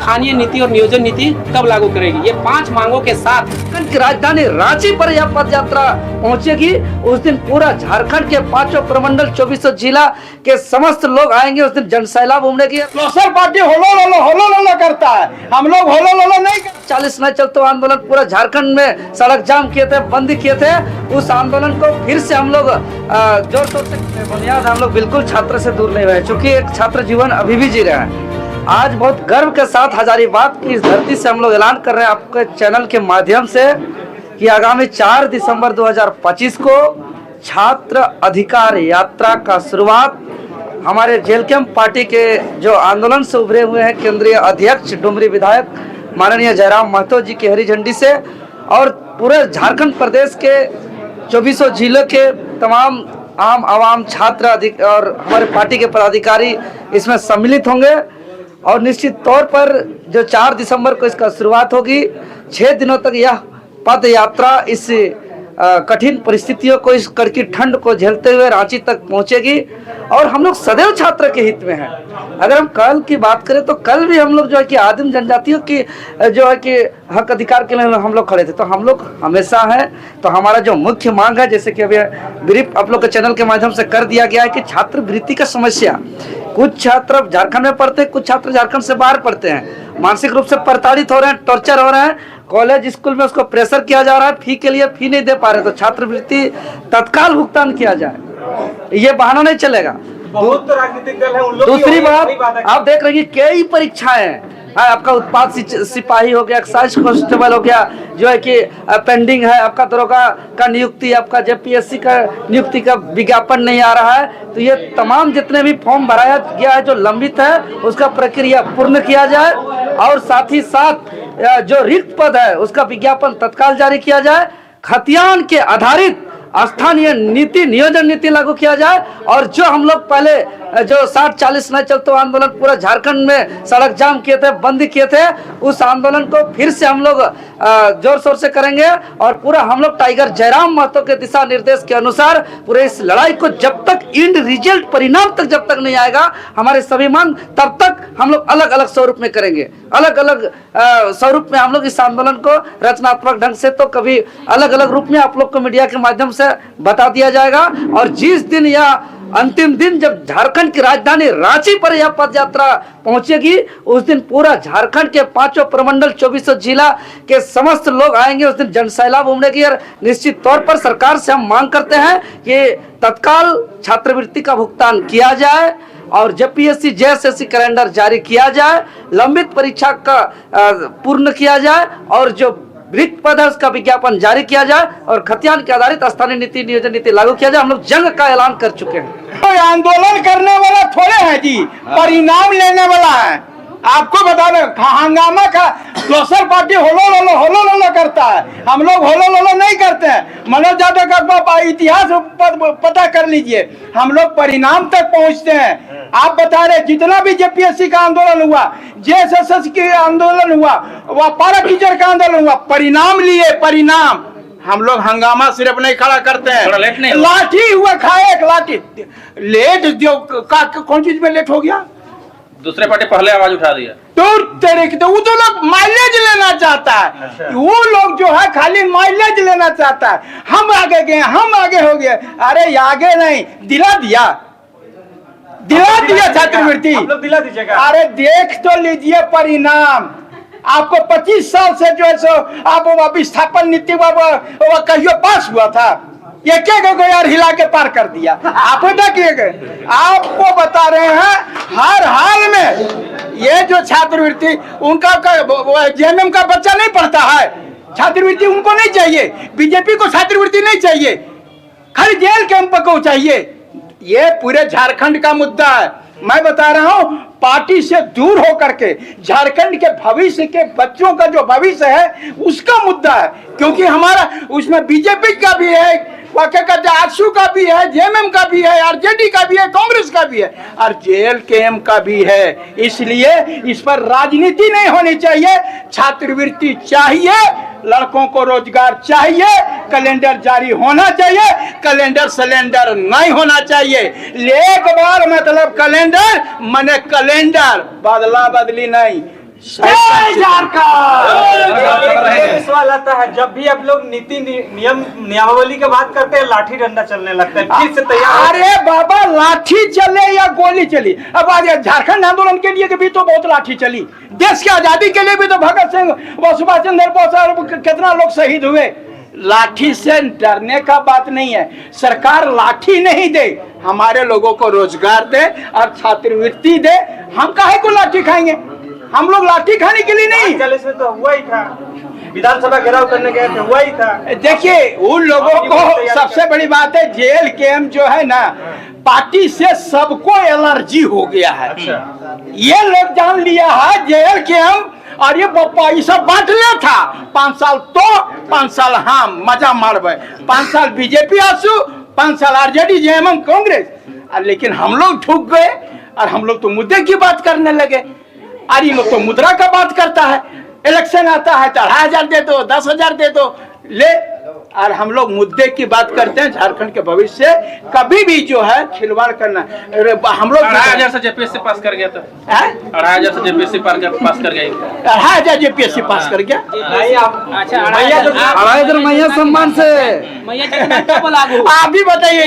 स्थानीय नीति और नियोजन नीति कब लागू करेगी। ये 5 मांगों के साथ झारखंड की राजधानी रांची पर यह पद यात्रा पहुंचेगी। उस दिन पूरा झारखंड के 5 प्रमंडल 24 जिला के समस्त लोग आएंगे। उस दिन जनसैलाब उमड़ेगी। क्लोसर पार्टी होलो करता है, हम लोग होलो नहीं करते। 40 न चलतो आंदोलन पूरा झारखंड में सड़क जाम किए थे, बंद किए थे। उस आंदोलन को फिर से हम लोग जोर शोर से बुनियाद हम लोग बिल्कुल छात्र से दूर नहीं हुए, क्योंकि एक छात्र जीवन अभी भी जी रहा है। आज बहुत गर्व के साथ हजारीबाग की इस धरती से हम लोग ऐलान कर रहे हैं आपके चैनल के माध्यम से कि आगामी 4 दिसंबर 2025 को छात्र अधिकार यात्रा का शुरुआत हमारे जेल कैंप पार्टी के जो आंदोलन से उभरे हुए हैं केंद्रीय अध्यक्ष डुमरी विधायक माननीय जयराम महतो जी की हरी झंडी से और पूरे झारखंड प्रदेश के 24 जिलों के तमाम आम आवाम छात्र और हमारे पार्टी के पदाधिकारी इसमें सम्मिलित होंगे। और निश्चित तौर पर जो 4 दिसंबर को इसका शुरुआत होगी, 6 दिनों तक यह पद यात्रा इस कठिन परिस्थितियों को, इस कड़की ठंड को झेलते हुए रांची तक पहुंचेगी। और हम लोग सदैव छात्र के हित में हैं। अगर हम कल की बात करें तो कल भी हम लोग जो है कि आदिम जनजातियों की जो है कि हक अधिकार के लिए हम लोग खड़े थे, तो हम लोग हमेशा हैं। तो हमारा जो मुख्य मांग है, जैसे कि अभी ब्रीफ आप लोग के चैनल के माध्यम से कर दिया गया है कि छात्रवृत्ति का समस्या, कुछ छात्र झारखंड में पढ़ते हैं, कुछ छात्र झारखंड से बाहर पढ़ते हैं, मानसिक रूप से प्रताड़ित हो रहे हैं, टॉर्चर हो रहे हैं। कॉलेज स्कूल में उसको प्रेशर किया जा रहा है, फी के लिए फी नहीं दे पा रहे, तो छात्रवृत्ति तत्काल भुगतान किया जाए, ये बहाना नहीं चलेगा। बहुत तो राजनीतिक दल है, उन लोग दूसरी बात आप देख रहे हैं कि कई परीक्षाएं हैं, आपका उत्पाद सिपाही हो गया, एक्साइज कांस्टेबल हो गया, जो है कि पेंडिंग है, आपका दरोगा का नियुक्ति, आपका जेपीएससी का नियुक्ति का विज्ञापन नहीं आ रहा है। तो ये तमाम जितने भी फॉर्म भराया गया है जो लंबित है, उसका प्रक्रिया पूर्ण किया जाए और साथ ही साथ जो रिक्त पद है उसका विज्ञापन तत्काल जारी किया जाए। खतियान के आधारित स्थानीय नीति नियोजन नीति लागू किया जाए। और जो हम लोग पहले जो 60-40 न चलतो आंदोलन पूरा झारखंड में सड़क जाम किए थे, बंद किए थे, उस आंदोलन को फिर से हम लोग जोर शोर से करेंगे। और पूरा हम लोग टाइगर जयराम महतो के दिशा निर्देश के अनुसार पूरे इस लड़ाई को जब तक इंड रिजल्ट परिणाम तक जब तक नहीं आएगा हमारे सभी मांग, तब तक हम लोग अलग अलग स्वरूप में करेंगे। अलग अलग स्वरूप में हम लोग इस आंदोलन को रचनात्मक ढंग से, तो कभी अलग अलग रूप में आप लोग को मीडिया के माध्यम से बता दिया जाएगा। और जिस दिन या अंतिम दिन जब झारखंड की राजधानी रांची पर यह पद यात्रा पहुंचेगी, उस दिन पूरा झारखंड के 5 प्रमंडल 24 जिला के समस्त लोग आएंगे। उस दिन जनसैलाब उमड़ेगी। और निश्चित तौर पर सरकार से हम मांग करते हैं कि तत्काल छात्रवृत्ति का भुगतान किया जाए और जेपीएससी जेएसएससी कैलेंडर जारी किया जाए, लंबित परीक्षा का पूर्ण किया जाए और जो रिक्त पद है उसका विज्ञापन जारी किया जाए और खतियान के आधारित स्थानीय नीति नियोजन नीति लागू किया जाए। हम लोग जंग का ऐलान कर चुके हैं। कोई आंदोलन करने वाला थोड़े है जी, परिणाम लेने वाला है। आपको बता दें, हंगामा का क्लोसर पार्टी होलो करता है, हम लोग होलो नहीं करते हैं। मनोज यादव का इतिहास पता कर लीजिए, हम लोग परिणाम तक पहुंचते हैं। आप बता रहे जितना भी जेपीएससी का आंदोलन हुआ, जेएसएससी का आंदोलन हुआ, वह पारा टीचर का आंदोलन हुआ, परिणाम लिए, परिणाम। हम लोग हंगामा सिर्फ नहीं खड़ा करते हैं, लाठी हुआ खाए एक लाठी लेट जो कौन चीज में लेट हो गया, दूसरे पार्टी पहले आवाज उठा दिया। तो वो तो लोग माइलेज लेना चाहता है, वो लोग जो है खाली माइलेज लेना चाहता है। हम आगे गए, हम आगे हो गए, अरे आगे नहीं, दिला दिया छात्रवृत्ति, दिला दीजिएगा। अरे देख तो लीजिए परिणाम। आपको 25 साल से जो है सो आप विस्थापन नीति कहियो पास हुआ था, ये क्या गो यार हिला के पार कर दिया। आप किए गए, आपको बता रहे हैं हर हाल में ये जो छात्रवृत्ति उनका जेएमएम का बच्चा नहीं पढ़ता है, छात्रवृत्ति उनको नहीं चाहिए, बीजेपी को छात्रवृत्ति नहीं चाहिए, खाली जेल कैंप को चाहिए। ये पूरे झारखंड का मुद्दा है। मैं बता रहा हूं, पार्टी से दूर होकर के झारखंड के भविष्य के बच्चों का जो भविष्य है उसका मुद्दा है, क्योंकि हमारा उसमें बीजेपी का भी है, आजसू का भी है, जेएमएम का भी है, आरजेडी का भी है, कांग्रेस का भी है और जेएलकेएम का भी है। इसलिए इस पर राजनीति नहीं होनी चाहिए। छात्रवृत्ति चाहिए, लड़कों को रोजगार चाहिए, कैलेंडर जारी होना चाहिए, कैलेंडर सिलेंडर नहीं होना चाहिए। एक बार मतलब कैलेंडर माने कैलेंडर, बदला बदली नहीं। सवाल आता है, जब भी आप लोग नीति नियमावली की बात करते हैं लाठी डंडा चलने लगता है, फिर से तैयार। अरे बाबा, लाठी चले या गोली चली, अब आज झारखंड आंदोलन के लिए भी तो बहुत लाठी चली, देश की आजादी के लिए भी तो भगत सिंह व सुभाष चंद्र बोस और कितना लोग शहीद हुए। लाठी से डरने का बात नहीं है, सरकार लाठी नहीं दे, हमारे लोगों को रोजगार दे और छात्रवृत्ति दे, हम काहे को लाठी खाएंगे? हम लोग लाठी खाने के लिए नहीं। इसमें तो हुआ ही था, विधानसभा घेराव करने गए थे, हुआ ही था। देखिए, उन लोगों को सबसे बड़ी बात है, जेल कैंप जो है ना, पार्टी से सबको एलर्जी हो गया है। ये लोग जान लिया है जेल कैंप, और ये पैसा बांट लिया था, 5 साल तो 5 साल हम मजा मारबे, 5 साल बीजेपी आसू, 5 साल आरजेडी जेएमएम कांग्रेस, लेकिन हम लोग ठुक गए और हम लोग तो मुद्दे की बात करने लगे। और ये लोग तो मुद्रा का बात करता है, इलेक्शन आता है तो 2,500 दे दो, 10,000 दे दो, ले, और हम लोग मुद्दे की बात करते हैं। झारखंड के भविष्य से कभी भी जो है खिलवाड़ करना, हम लोग 2,500 से जेपीएससी पास कर गया था, 2,500 से जेपीएससी पास कर गया, 2,500 जेपीएससी पास कर गया। अच्छा, 2,500 मैया सम्मान से आप भी बताइए,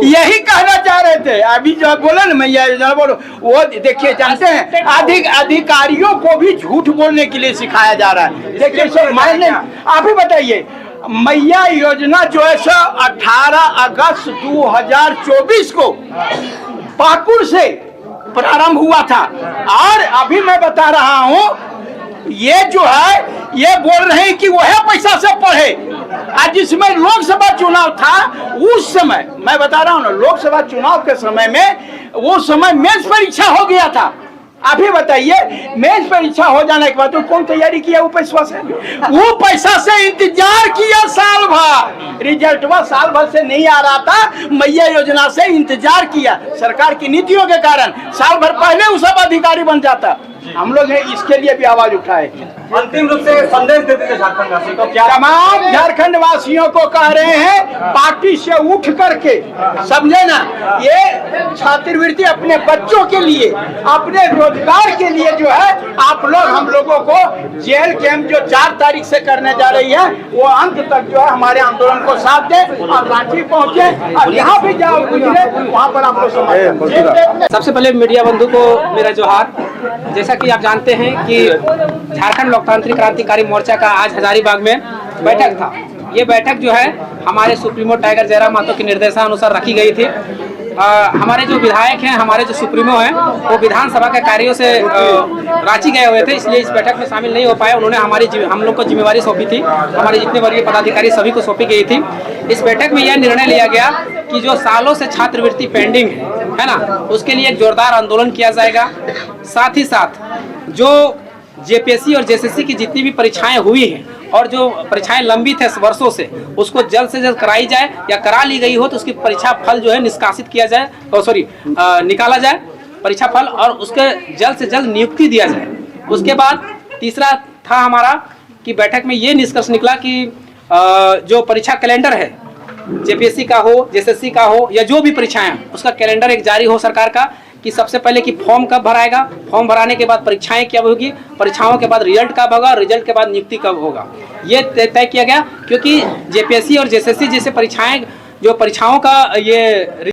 यही कहना चाह रहे थे अभी जो बोला ना मैया बोलो, वो देखिए जानते हैं अधिकारियों को भी झूठ बोलने के लिए सिखाया जा रहा है। देखिए मैंने आप ही बताइए, मैया योजना जो है 18 अगस्त 2024 को पाकुड़ से प्रारंभ हुआ था, और अभी मैं बता रहा हूं, ये जो है ये बोल रहे हैं कि वह पैसा से पढ़े। आज जिसमें लोकसभा चुनाव था, उस समय मैं बता रहा हूं ना, लोकसभा चुनाव के समय में वो समय मेंस परीक्षा हो गया था। अभी बताइए, मेंस परीक्षा हो जाने के बाद तो कौन तैयारी किया? वो पैसा से, वो पैसा से इंतजार किया साल भर, रिजल्ट साल भर से नहीं आ रहा था, मैया योजना से इंतजार किया, सरकार की नीतियों के कारण साल भर पहले वो सब अधिकारी बन जाता। हम लोग इसके लिए भी आवाज उठाए। अंतिम रूप से संदेश देते थे झारखंड वासियों को, क्या तमाम झारखंड वासियों को कह रहे हैं, पार्टी से उठ करके, समझे ना, ये छात्रवृत्ति अपने बच्चों के लिए, अपने रोजगार के लिए जो है, आप लोग हम लोगों को जेल कैंप जो 4 तारीख से करने जा रही है, वो अंत तक जो है हमारे आंदोलन को साथ दे और रांची पहुंचे, और यहाँ भी जाओ गुजरे वहाँ पर आप लोग समझ। सबसे पहले मीडिया बंधु को मेरा जोहार। जैसा कि आप जानते हैं कि झारखंड लोकतांत्रिक क्रांतिकारी मोर्चा का आज हजारीबाग में बैठक था। ये बैठक जो है हमारे सुप्रीमो टाइगर जयराम महतो के निर्देशानुसार रखी गई थी। हमारे जो विधायक हैं, हमारे जो सुप्रीमो हैं, वो विधानसभा के कार्यों से रांची गए हुए थे, इसलिए इस बैठक में शामिल नहीं हो पाए। उन्होंने हम लोग को जिम्मेवारी सौंपी थी, हमारे जितने वर्गीय पदाधिकारी सभी को सौंपी गई थी। इस बैठक में यह निर्णय लिया गया कि जो सालों से छात्रवृत्ति पेंडिंग है ना, उसके लिए एक जोरदार आंदोलन किया जाएगा। साथ ही साथ जो जेपीएससी और जेएसएससी की जितनी भी परीक्षाएं हुई हैं और जो परीक्षाएं लंबित है वर्षों से, उसको जल्द से जल्द कराई जाए, या करा ली गई हो तो उसकी परीक्षा फल जो है निष्कासित किया जाए, निकाला जाए परीक्षा फल, और उसके जल्द से जल्द नियुक्ति दिया जाए। उसके बाद तीसरा था हमारा कि बैठक में ये निष्कर्ष निकला कि जो परीक्षा कैलेंडर है, जेपीएससी का हो, जेएसएससी का हो, या जो भी परीक्षाएं, उसका कैलेंडर एक जारी हो सरकार का, कि सबसे पहले कि फॉर्म कब भराएगा, फॉर्म भराने के बाद परीक्षाएं क्या होगी, परीक्षाओं के बाद रिजल्ट कब होगा, रिजल्ट के बाद नियुक्ति कब होगा, ये तय किया गया। क्योंकि जेपीएससी और जेएसएससी जैसे परीक्षाएं, जो परीक्षाओं का ये